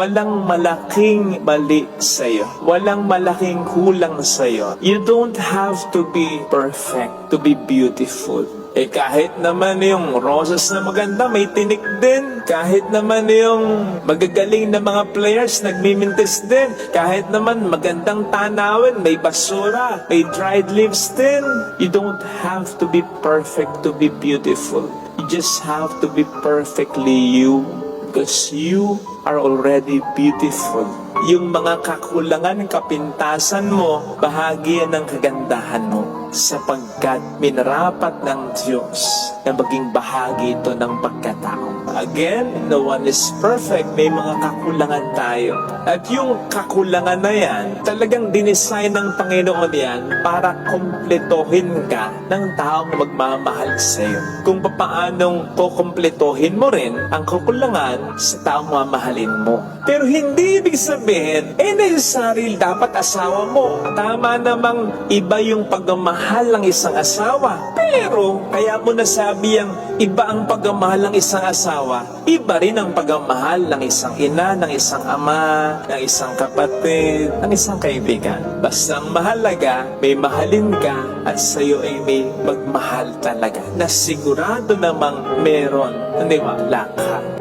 Walang malaking mali sa'yo. Walang malaking kulang sa'yo. You don't have to be perfect to be beautiful. Kahit naman yung roses na maganda, may tinik din. Kahit naman yung magagaling na mga players, nagmimintis din. Kahit naman magandang tanawin, may basura, may dried leaves din. You don't have to be perfect to be beautiful. You just have to be perfectly you. Because you are already beautiful. Yung mga kakulangan, kapintasan mo, bahagi yan ng kagandahan mo. Sapagkat minarapat ng Diyos na maging bahagi ito ng pagkatao. Again, no one is perfect. May mga kakulangan tayo. At yung kakulangan na yan, talagang dinesign ng Panginoon yan para kompletohin ka ng taong magmamahal sa iyo. Kung paanong kukompletohin mo rin ang kakulangan sa taong mamahalin mo. Pero hindi ibig sabihin, necessary dapat asawa mo. Tama namang iba yung pagmamahal ng isang asawa. Pero, kaya mo nasabi ang iba ang pagmamahal ng isang asawa, iba rin ang pagmamahal ng isang ina, ng isang ama, ng isang kapatid, ng isang kaibigan. Basta ang mahalaga, may mahalin ka at sa'yo ay may magmahal talaga na sigurado namang meron, naniwala ka.